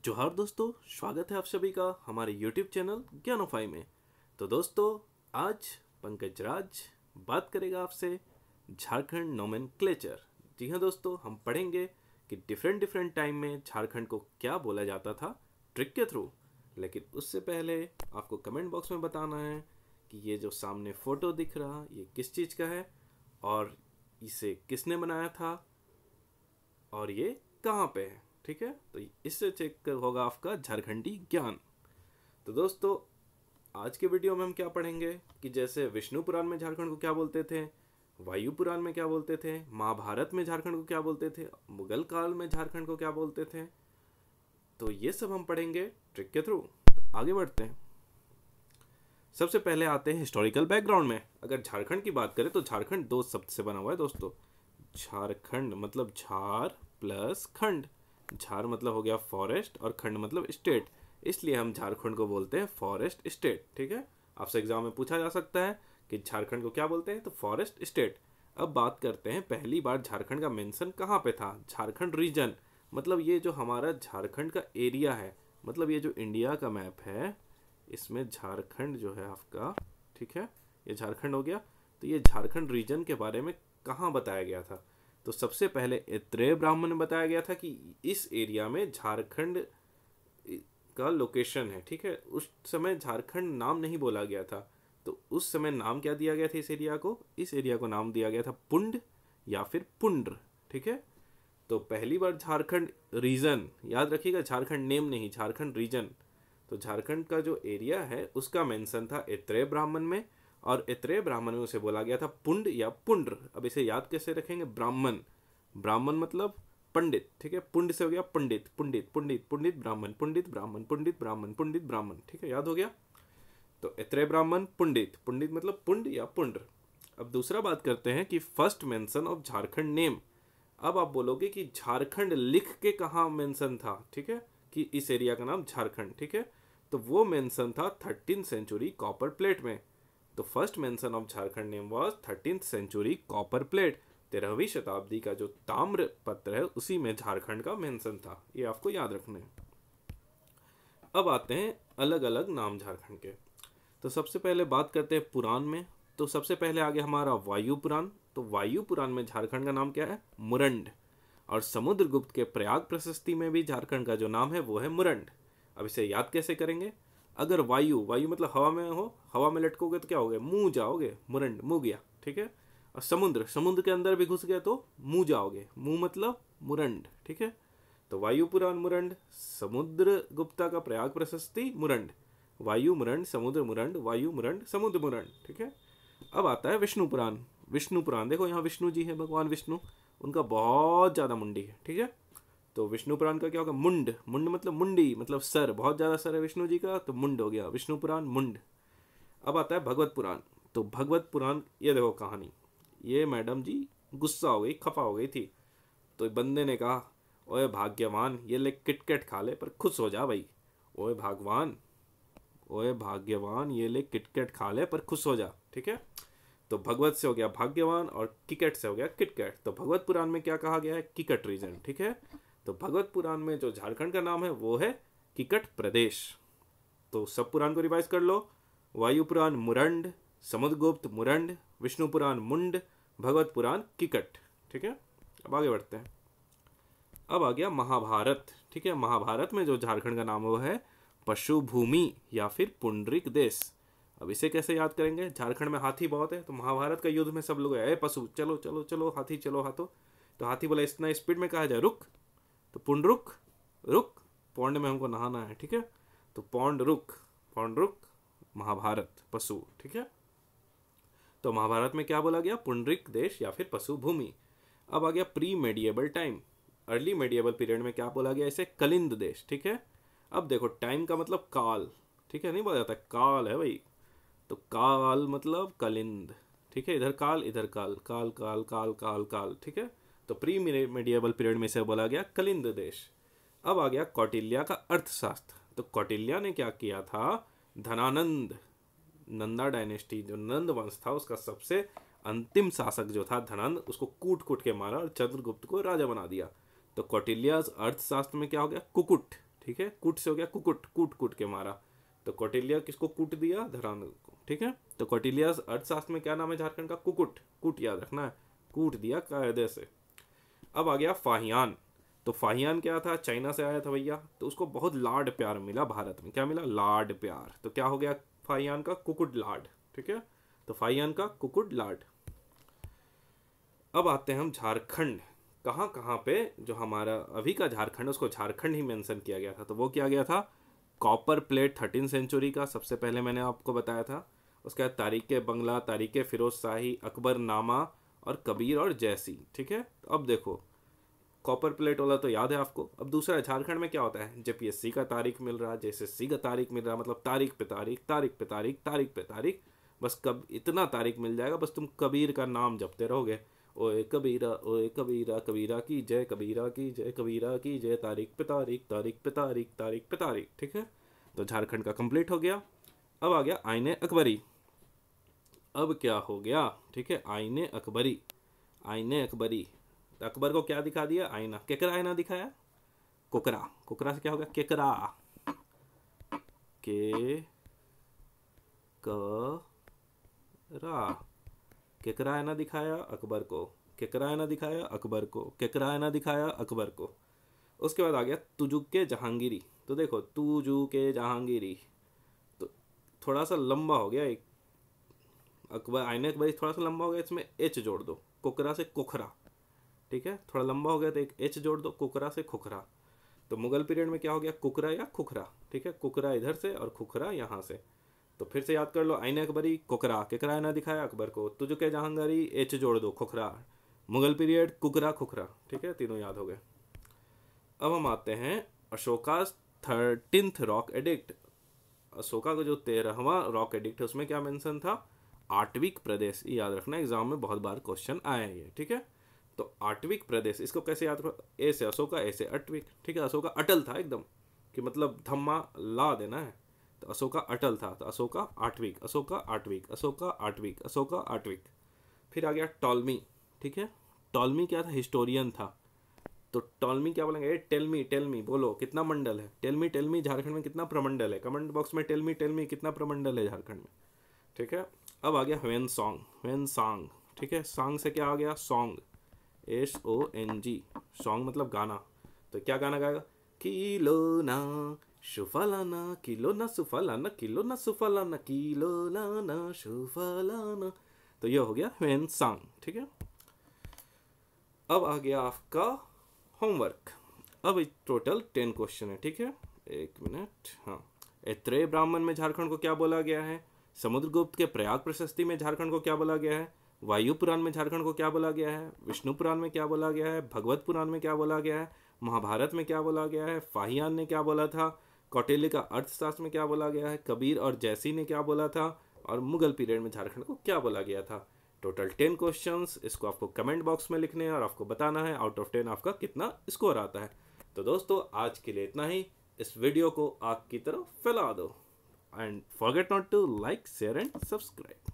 जोहार दोस्तों, स्वागत है आप सभी का हमारे YouTube चैनल ज्ञानोफाई में। तो दोस्तों, आज पंकज राज बात करेगा आपसे झारखंड नोमेनक्लेचर। जी हाँ दोस्तों, हम पढ़ेंगे कि डिफरेंट डिफरेंट टाइम में झारखंड को क्या बोला जाता था ट्रिक के थ्रू। लेकिन उससे पहले आपको कमेंट बॉक्स में बताना है कि ये जो सामने फ़ोटो दिख रहा ये किस चीज़ का है और इसे किसने बनाया था और ये कहाँ पे है। ठीक है, तो इससे चेक कर होगा आपका झारखंडी ज्ञान। तो दोस्तों, आज के वीडियो में हम क्या पढ़ेंगे कि जैसे विष्णु पुराण में झारखंड को क्या बोलते थे, वायु पुराण में क्या बोलते थे, महाभारत में झारखंड को क्या बोलते थे, मुगल काल में झारखंड को क्या बोलते थे। तो ये सब हम पढ़ेंगे ट्रिक के थ्रू। तो आगे बढ़ते हैं। सबसे पहले आते हैं हिस्टोरिकल बैकग्राउंड में। अगर झारखंड की बात करें तो झारखंड दो शब्द से बना हुआ है दोस्तों। झारखंड मतलब झार प्लस खंड। झार मतलब हो गया फॉरेस्ट और खंड मतलब स्टेट, इसलिए हम झारखंड को बोलते हैं फॉरेस्ट स्टेट। ठीक है, आपसे एग्जाम में पूछा जा सकता है कि झारखंड को क्या बोलते हैं, तो फॉरेस्ट स्टेट। अब बात करते हैं पहली बार झारखंड का मेंशन कहाँ पे था। झारखंड रीजन मतलब ये जो हमारा झारखंड का एरिया है, मतलब ये जो इंडिया का मैप है इसमें झारखंड जो है आपका, ठीक है, ये झारखंड हो गया। तो ये झारखंड रीजन के बारे में कहाँ बताया गया था, तो सबसे पहले ऐत्रेय ब्राह्मण में बताया गया था कि इस एरिया में झारखंड का लोकेशन है। ठीक है, उस समय झारखंड नाम नहीं बोला गया था, तो उस समय नाम क्या दिया गया था इस एरिया को, इस एरिया को नाम दिया गया था पुंड या फिर पुंड्र। ठीक है, तो पहली बार झारखंड रीजन, याद रखिएगा झारखंड नेम नहीं, झारखंड रीजन। तो झारखंड का जो एरिया है उसका मेंशन था ऐत्रेय ब्राह्मण में, और ऐत्रेय ब्राह्मण में उसे बोला गया था पुंड या पुंड्र। अब इसे याद कैसे रखेंगे, ब्राह्मण, ब्राह्मण मतलब पंडित। ठीक है, पुंड से हो गया पंडित, पुंडित पुंडित पुंडित ब्राह्मण, पुंडित ब्राह्मण, पुंडित ब्राह्मण, पुंडित ब्राह्मण। ठीक है, याद हो गया। तो ऐत्रेय ब्राह्मण पुंडित, पुंडित मतलब पुंड या पुंड्र। अब दूसरा बात करते हैं कि first mention of Jharkhand name. अब आप बोलोगे कि झारखंड लिख के कहाँ मेंशन था, ठीक है, कि इस एरिया का नाम झारखंड। ठीक है, तो वो मेंशन था 13th सेंचुरी कॉपर प्लेट में। तो first mention of Jharkhand name was 13th century copper plate. 13वीं शताब्दी का जो ताम्र पत्र है उसी में झारखंड का मेंशन था, ये आपको याद रखना है। अब आते हैं अलग अलग नाम झारखंड के। तो सबसे पहले बात करते हैं पुराण में। तो सबसे पहले आ गया हमारा वायु पुराण। तो वायु पुराण में झारखंड का नाम क्या है, मुरंड। और समुद्रगुप्त के प्रयाग प्रशस्ति में भी झारखंड का जो नाम है वो है मुरंड। अब इसे याद कैसे करेंगे, अगर वायु, वायु मतलब हवा में हो, हवा में लटकोगे तो क्या हो गया, मुंह जाओगे, मुरंड मुंह गया। ठीक है, और समुद्र, समुद्र के अंदर भी घुस गया तो मुंह जाओगे, मुंह मतलब मुरंड। ठीक है, तो वायु पुराण मुरंड, समुद्र गुप्ता का प्रयाग प्रशस्ति मुरंड, वायु मुरंड, समुद्र मुरंड, वायु मुरंड, समुद्र मुरंड। ठीक है, अब आता है विष्णु पुराण। विष्णु पुराण देखो, यहाँ विष्णु जी है, भगवान विष्णु, उनका बहुत ज्यादा मुंडी है। ठीक है, तो विष्णु पुराण का क्या होगा, मुंड, मुंड मतलब मुंडी मतलब सर, बहुत ज्यादा सर है विष्णु जी का, तो मुंड हो गया विष्णु पुराण मुंड। अब आता है भगवत पुराण। तो भगवत पुराण, ये देखो कहानी, ये मैडम जी गुस्सा हो गई, खफा हो गई थी, तो बंदे ने कहा, ओए भाग्यवान ये ले किटकैट खा ले पर खुश हो जा भाई। ओए भगवान, ओए भाग्यवान ये ले किटकैट खा ले पर खुश हो जा। ठीक है, तो भगवत से हो गया भाग्यवान और किकेट से हो गया किटकैट। तो भगवत पुराण में क्या कहा गया है, किकट रीजन। ठीक है, तो भगवत पुराण में जो झारखंड का नाम है वो है किकट प्रदेश। तो सब पुराण को रिवाइज कर लो, वायु पुराण मुरंड, समुद्रगुप्त मुरंड, विष्णु पुराण मुंड, भगवत पुराण किकट। ठीक है, अब आगे बढ़ते हैं। अब आ गया महाभारत। ठीक है, महाभारत में जो झारखंड का नाम है वो है पशु भूमि या फिर पुंडरिक देश। अब इसे कैसे याद करेंगे, झारखंड में हाथी बहुत है, तो महाभारत का युद्ध में सब लोग ए पशु चलो चलो चलो, हाथी चलो हाथों। तो हाथी बोला इतना स्पीड में कहा जाए रुक, तो पुंडरुक रुक, पौंड में हमको नहाना है। ठीक है, तो पौंड रुक, पौंड रुक, महाभारत पशु। ठीक है, तो महाभारत में क्या बोला गया, पुंडरिक देश या फिर पशु भूमि। अब आ गया प्री मेडिएबल टाइम। अर्ली मेडिएबल पीरियड में क्या बोला गया, इसे कलिंद देश। ठीक है, अब देखो टाइम का मतलब काल, ठीक है, नहीं बोला जाता काल है भाई, तो काल मतलब कलिंद। ठीक है, इधर काल इधर काल, काल काल काल काल काल। ठीक है, तो प्री मेडिएबल पीरियड में से बोला गया कलिंद देश। अब आ गया कौटिल्या का अर्थशास्त्र। तो कौटिल्या ने क्या किया था, धनानंद, नंदा डायनेस्टी जो नंद वंश था उसका सबसे अंतिम शासक जो था धनंद, उसको कूट कूट के मारा और चंद्रगुप्त को राजा बना दिया। तो कौटिल्या अर्थशास्त्र में क्या हो गया, कुकुट। ठीक है। कूट से हो गया कुकुट, कूट कूट के मारा। तो कौटिल्य किसको कूट दिया? धराधर को, ठीक है। तो कौटिल्य अर्थशास्त्र में क्या नाम है झारखंड का? कुकुट, कूट याद रखना है, कूट दिया कायदे से। अब आ गया फाहियान। तो फाहियान क्या था? चाइना से आया था भैया, तो उसको बहुत लाड प्यार मिला भारत में। क्या मिला? लाड प्यार। तो क्या हो गया फाहियान का? कुकुट लाड, ठीक है। तो फाहियान का कुकुट लाड। अब आते हैं हम झारखंड। कहाँ कहाँ पे जो हमारा अभी का झारखंड है उसको झारखंड ही मेंशन किया गया था। तो वो किया गया था कॉपर प्लेट 13 सेंचुरी का, सबसे पहले मैंने आपको बताया था। उसके बाद तारीख बंगला, तारीख फिरोज शाही, अकबरनामा और कबीर और जैसी, ठीक है। तो अब देखो कॉपर प्लेट वाला तो याद है आपको। अब दूसरा झारखंड में क्या होता है? जेपीएससी का तारीख मिल रहा है, जेएसएससी का तारीख मिल रहा है, मतलब तारीख पे तारीख, तारीख पे तारीख, तारीख पे तारीख। बस कब इतना तारीख मिल जाएगा, बस तुम कबीर का नाम जपते रहोगे। ओए कबीरा, ओए कबीरा, कबीरा की जय, कबीरा की जय, कबीरा की जय, तारीख पे तारीख, तारीख पे तारीख, तारीख पे तारीख, ठीक है। तो झारखंड का कंप्लीट हो गया। अब आ गया आईने अकबरी। अब क्या हो गया? ठीक है, आईने अकबरी। आईने अकबरी, तो अकबर को क्या दिखा दिया? आईना। केकरा आईना दिखाया? कोकरा। कोकरा से क्या हो गया? केकरा। के करा। केकरा आईना दिखाया अकबर को, केकरा आईना दिखाया अकबर को, केकरा आईना दिखाया अकबर को। उसके बाद आ गया तुजुके जहांगीरी। तो देखो तुजुके जहांगीरी, तो थोड़ा सा लंबा हो गया। एक अकबर, आईने अकबरी थोड़ा सा लंबा हो गया, इसमें एच जोड़ दो, कोकरा से कोखरा, ठीक है। थोड़ा लंबा हो गया तो एक एच जोड़ दो, कोकरा से खुखरा। तो मुगल पीरियड में क्या हो गया? कुकरा या खुखरा, ठीक है। कुकरा इधर से और खुखरा यहाँ से। तो फिर से याद कर लो, आईने अकबरी कोकरा, केकरा आईना दिखाया अकबर को, तुजुके जहांगीरी एच जोड़ दो, खुखरा। मुगल पीरियड कुकरा खुखरा, ठीक है। तीनों याद हो गए। अब हम आते हैं Ashoka 13th rock edict. Ashoka का जो 13वां रॉक एडिक्ट है उसमें क्या मेंशन था? आटविक प्रदेश। ये याद रखना, एग्जाम में बहुत बार क्वेश्चन आए हैं ये, ठीक है। तो आटविक प्रदेश, इसको कैसे याद करो? ए से अशोका, ए से अटविक, ठीक है। अशोका अटल था एकदम, कि मतलब धम्मा ला देना है। तो अशोका अटल था, तो अशोका आटविक, अशोका आटविक, अशोका आटविक, अशोका आटविक। फिर आ गया टॉलमी, ठीक है। टॉलमी क्या था? हिस्टोरियन था। तो टॉलमी क्या बोलेंगे? टेल मी बोलो कितना मंडल है? टेल मी झारखंड में कितना प्रमंडल है? कमेंट बॉक्स में टेल मी कितना प्रमंडल है झारखंड में, ठीक है। अब आ गया ह्वेन सॉन्ग, ह्वेन सॉन्ग, ठीक है। सॉन्ग से क्या आ गया? सॉन्ग, SONG, सॉन्ग मतलब गाना। तो क्या गाना गाएगा? किलो ना सुफलाना, किलो ना सुफलाना, किलो ना सुफलाना, किलो ना सुफलाना। तो ये हो गया ह्वेन सॉन्ग, ठीक है। अब आ गया आपका होमवर्क। अब टोटल 10 क्वेश्चन है, ठीक है। एक मिनट, हाँ। ऐत्रेय ब्राह्मण में झारखंड को क्या बोला गया है? समुद्रगुप्त के प्रयाग प्रशस्ति में झारखंड को क्या बोला गया है? वायु पुराण में झारखंड को क्या बोला गया है? विष्णु पुराण में क्या बोला गया है? भगवत पुराण में क्या बोला गया है? महाभारत में क्या बोला गया है? फाहियान ने क्या बोला था? कौटिल्य का अर्थशास्त्र में क्या बोला गया है? कबीर और जैसी ने क्या बोला था? और मुगल पीरियड में झारखंड को क्या बोला गया था? Total 10 questions. इसको आपको कमेंट बॉक्स में लिखने हैं और आपको बताना है आउट ऑफ 10 आपका कितना स्कोर आता है। तो दोस्तों आज के लिए इतना ही। इस वीडियो को आग की तरह फैला दो and forget not to like, share and subscribe.